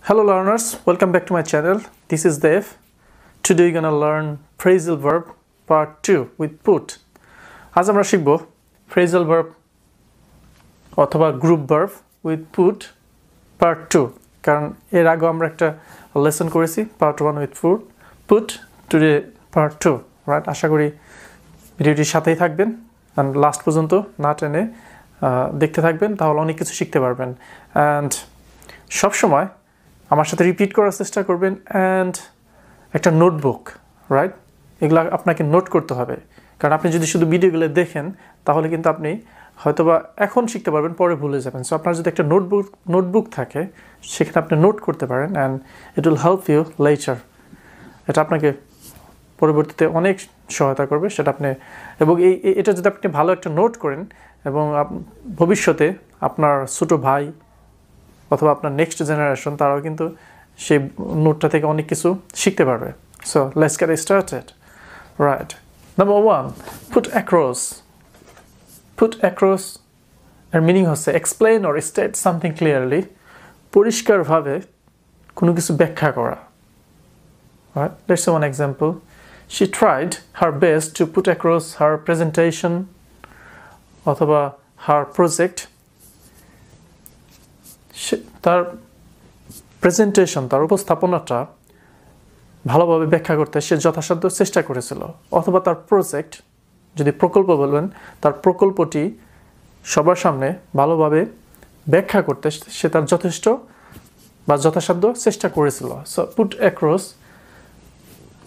Hello learners, welcome back to my channel. This is Dev. Today you're gonna learn phrasal verb part 2 with put. আজ আমরা শিখব phrasal verb অথবা group verb with put part 2 কারণ এর আগে আমরা একটা লেসন করেছি part 1 with put today part 2 right আশা করি ভিডিওটির সাথেই থাকবেন and লাস্ট পর্যন্ত না টেনে দেখতে থাকবেন তাহলে অনেক কিছু শিখতে পারবেন and সব সময় আমার সাথে রিপিট করার চেষ্টা করবেন and একটা নোটবুক রাইট এগুলা আপনাকে নোট করতে হবে কারণ আপনি যদি শুধু ভিডিওগুলো দেখেন তাহলে কিন্তু আপনি হয়তোবা এখন শিখতে পারবেন পরে ভুলে যাবেন সো আপনার যদি একটা নোটবুক থাকে সেখানে আপনি নোট করতে পারেন and it will help you later এটা আপনাকে পরবর্তীতে অনেক সহায়তা করবে সেটা আপনি এবং এটা যদি আপনি ভালো একটা নোট করেন এবং ভবিষ্যতে আপনার ছোট ভাই অথবা আপনার নেক্সট জেনারেশন তারাও কিন্তু সেই নোটটা থেকে অনেক কিছু শিখতে পারবে so let's get started right number 1 put across এর মিনিং হচ্ছে explain or state something clearly পরিষ্কারভাবে কোনো কিছু ব্যাখ্যা করা right let's say one example she tried her best to put across her presentation অথবা her project তার প্রেজেন্টেশন তার উপস্থাপনাটা ভালোভাবে ব্যাখ্যা করতে সে যথাসাধ্য চেষ্টা করেছিল অথবা তার প্রজেক্ট যদি প্রকল্প বলবেন তার প্রকল্পটি সবার সামনে ভালোভাবে ব্যাখ্যা করতে সে তার যথেষ্ট বা যথাসাধ্য চেষ্টা করেছিল সো পুট অ্যাক্রস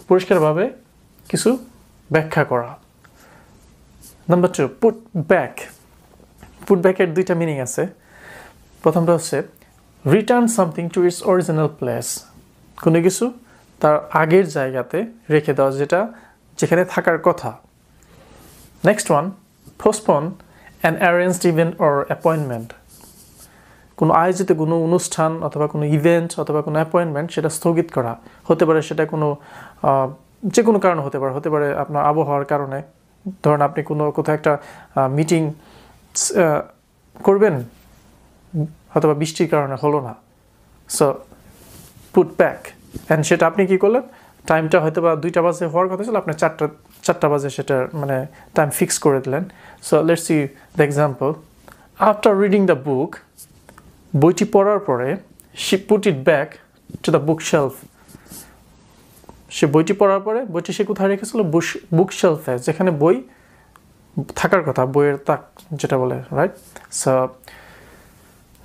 পরিষ্কারভাবে কিছু ব্যাখ্যা করা নাম্বার 2 পুট ব্যাক এর দুইটা মিনিং আছে প্রথমটা হচ্ছে return something to its original place কোনো কিছু তার আগের জায়গাতে রেখে দেওয়া যেখানে থাকার কথা next one postpone an arranged event or appointment কোনো আয়োজিত কোনো অনুষ্ঠান অথবা কোনো ইভেন্ট অথবা কোনো অ্যাপয়েন্টমেন্ট সেটা স্থগিত করা হতে পারে সেটা কোনো যে কোনো কারণে হতে পারে আপনার আবহাওয়ার কারণে ধরুন আপনি কোথাও একটা মিটিং করবেন হয়তোবা বৃষ্টির কারণে হলো না সো পুট ব্যাক অ্যান্ড সেটা আপনি কি করলেন টাইমটা হয়তোবা 2টা বাজে হওয়ার কথা ছিল আপনি 4টা বাজে সেটা মানে টাইম ফিক্স করে দিলেন so let's see the example after reading the book বইটি পড়ার পরে she put it back to the bookshelf সে বইটি পড়ার পরে বইটি সে কোথায় রেখেছিল বুক শেলফে যেখানে বই থাকার কথা বইয়ের তাক যেটা বলে right so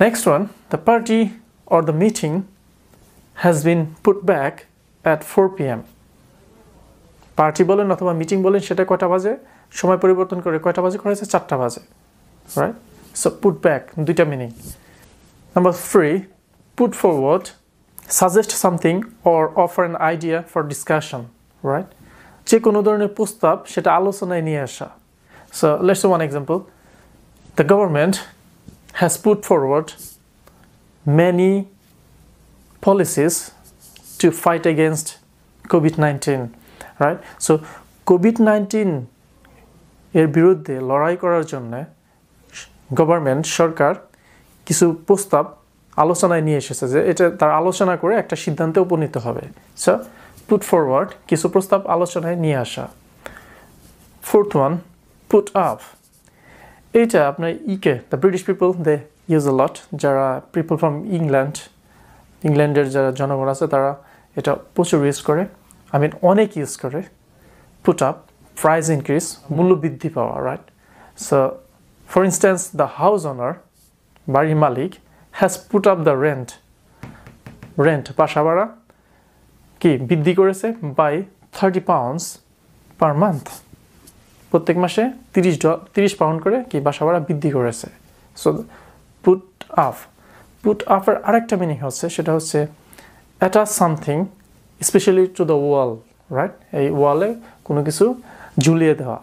next one, the party or the meeting has been put back at 4 p.m. Party বলেন অথবা মিটিং বলেন সেটা কয়টা বাজে সময় পরিবর্তন করে কয়টা বাজে করা হয়েছে 4টা বাজে right so put back দুইটা meaning number 3 put forward suggest something or offer an idea for discussion right যে কোনো ধরনের প্রস্তাব সেটা আলোচনায় নিয়ে আসা so let's do one example the government has put forward many policies to fight against COVID-19, right? So COVID-19 এর বিরুদ্ধে লড়াই করার জন্য গভর্নমেন্ট সরকার কিছু প্রস্তাব আলোচনায় নিয়ে এসেছে যে এটা তার আলোচনা করে একটা সিদ্ধান্তে উপনীত হবে সো পুট ফরওয়ার্ড কিছু প্রস্তাব আলোচনায় নিয়ে আসা ফোর্থ ওয়ান পুট আপ এটা আপনার UK the British people they use a lot যারা পিপল ফ্রম ইংল্যান্ডের যারা জনগণ আছে তারা এটা প্রচুর ইউজ করে অনেক ইউজ করে পুট আপ প্রাইস ইনক্রিজ মূল্য বৃদ্ধি পাওয়া right so for instance the house owner বাড়ির মালিক has put up the rent বাসা ভাড়া কি বৃদ্ধি করেছে বাই 30 pounds পার মান্থ প্রত্যেক মাসে 30 পাউন্ড করে কি বাসা ভাড়া বৃদ্ধি করেছে সো পুট আপের আরেকটা মিনিং হচ্ছে সেটা হচ্ছে attach something specially two the wall right এই ওয়ালে কোনো কিছু ঝুলিয়ে দেওয়া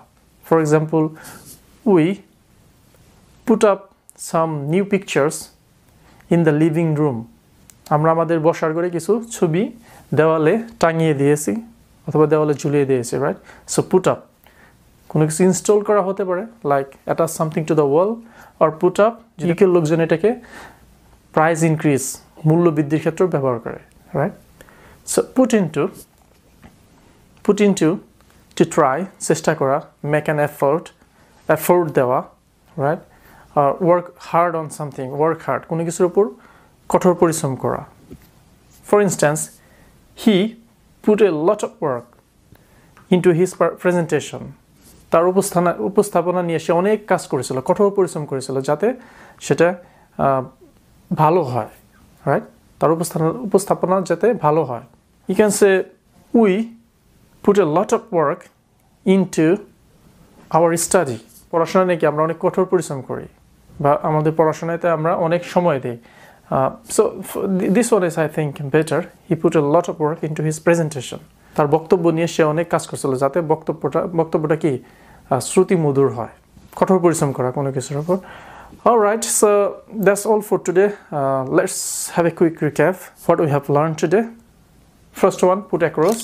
for example we put up some new pictures in the living room আমরা আমাদের বসার ঘরে কিছু ছবি দেওয়ালে টাঙিয়ে দিয়েছি অথবা দেওয়ালে ঝুলিয়ে দিয়েছি রাইট সো পুট আপ কোনো কিছু ইনস্টল করা হতে পারে like attach something to the wall or put up ইউকের লোকজন এটাকে প্রাইস ইনক্রিজ মূল্য বৃদ্ধির ক্ষেত্রেও ব্যবহার করে, right? So put into to try চেষ্টা করা, make an effort দেওয়া, right? work hard on something, work hard কোনো কিছুর উপর কঠোর পরিশ্রম করা. For instance, he put a lot of work into his presentation. তার উপস্থাপনা নিয়ে সে অনেক কাজ করেছিল, কঠোর পরিশ্রম করেছিল যাতে সেটা ভালো হয়, রাইট? তার উপস্থাপনা যাতে ভালো হয়. You can say we put a lot of work into our study. পড়াশোনা নিয়ে কি আমরা অনেক কঠোর পরিশ্রম করি বা আমাদের পড়াশোনাতে আমরা অনেক সময় দিই. So this one is I think better. He put a lot of work into his presentation. তার বক্তব্য নিয়ে সে অনেক কাজ করেছিল যাতে বক্তব্যটা কি শ্রুতি মধুর হয়, কঠোর পরিশ্রম করা কোনো কিছুর উপর. All right, so that's all for today. Let's have a quick recap what we have learned today. First one, put across.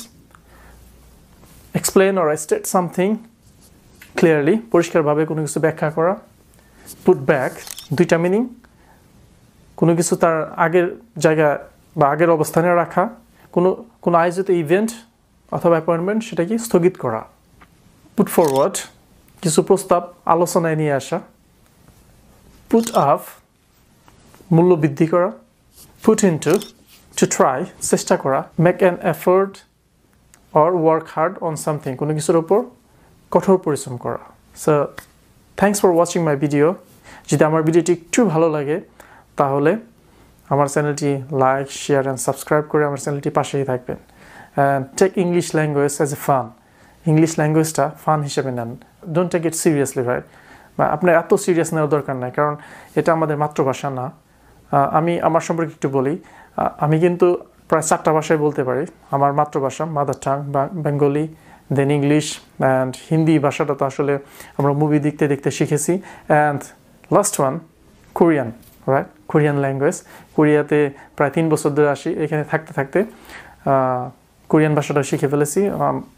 Explain or state something clearly. পরিষ্কারভাবে কোনো কিছু ব্যাখ্যা করা. Put back, দুইটা মিনিং. কোনো কিছু তার আগের জায়গা বা আগের অবস্থানে রাখা, কোনো আয়োজিত ইভেন্ট অথবা অ্যাপয়েন্টমেন্ট সেটা কি স্থগিত করা. Put forward, কিছু প্রস্তাব আলোচনায় নিয়ে আসা. Put up, মূল্য বৃদ্ধি করা. Put into, to try, চেষ্টা করা. Make an effort or work hard on something, কোনো কিছুর উপর কঠোর পরিশ্রম করা. So thanks for watching my video. যদি আমার ভিডিওটি একটু ভালো লাগে তাহলে আমার চ্যানেলটি লাইক, শেয়ার অ্যান্ড সাবস্ক্রাইব করে আমার চ্যানেলটি পাশেই থাকবেন. And take English language as a fun. English ল্যাঙ্গুয়েজটা ফান হিসেবে নেন. Don't take it seriously, right? আপনার এত সিরিয়াস নেওয়ার দরকার নাই, কারণ এটা আমাদের মাতৃভাষা না. আমি আমার সম্পর্কে একটু বলি. আমি কিন্তু প্রায় 4টা ভাষায় বলতে পারি. আমার মাতৃভাষা mother tongue Bengali, then English and Hindi ভাষাটা তো আসলে আমরা মুভি দেখতে শিখেছি. And last one Korean, right? Korean language. কোরিয়াতে প্রায় 3 বছর ধরে আসি. এখানে থাকতে কোরিয়ান ভাষাটা শিখে ফেলেছি.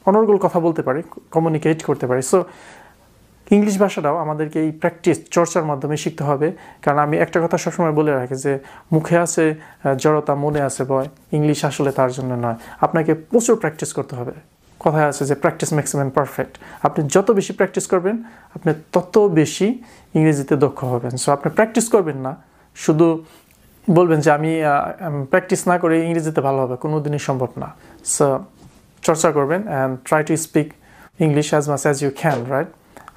অনর্গল কথা বলতে পারি, কমিউনিকেট করতে পারি. সো ইংলিশ ভাষাটাও আমাদেরকে এই প্র্যাকটিস চর্চার মাধ্যমে শিখতে হবে. কারণ আমি একটা কথা সবসময় বলে রাখি যে মুখে আছে জড়তা, মনে আছে ভয়. ইংলিশ আসলে তার জন্য নয়. আপনাকে প্রচুর প্র্যাকটিস করতে হবে. কথায় আছে যে প্র্যাকটিস মেক্স ম্যান পারফেক্ট. আপনি যত বেশি প্র্যাকটিস করবেন আপনি তত বেশি ইংরেজিতে দক্ষ হবেন. সো আপনি প্র্যাকটিস করবেন না, শুধু বলবেন যে আমি প্র্যাকটিস না করে ইংরেজিতে ভালো হবে, কোনো দিনই সম্ভব না. সো চর্চা করবেন and try to speak English as much as you can, right?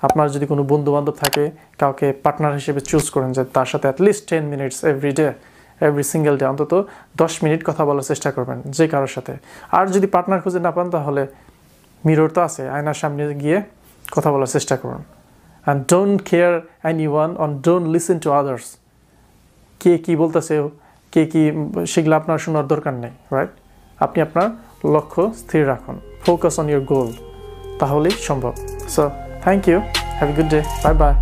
আপনার যদি কোনো বন্ধুবান্ধব থাকে, কাউকে পার্টনার হিসেবে চুজ করেন যে তার সাথে at least 10 minutes every single day অন্তত 10 মিনিট কথা বলার চেষ্টা করবেন যে কারোর সাথে. আর যদি পার্টনার খুঁজে না পান তাহলে মিরর তো আছে, আয়নার সামনে গিয়ে কথা বলার চেষ্টা করুন. And don't care anyone on don't listen to others. কে কী বলতেছে, কে কী, সেগুলো আপনার শোনার দরকার নেই, রাইট? আপনি আপনার লক্ষ্য স্থির রাখুন. ফোকাস অন ইউর গোল, তাহলেই সম্ভব. So thank you. Have a good day. Bye by.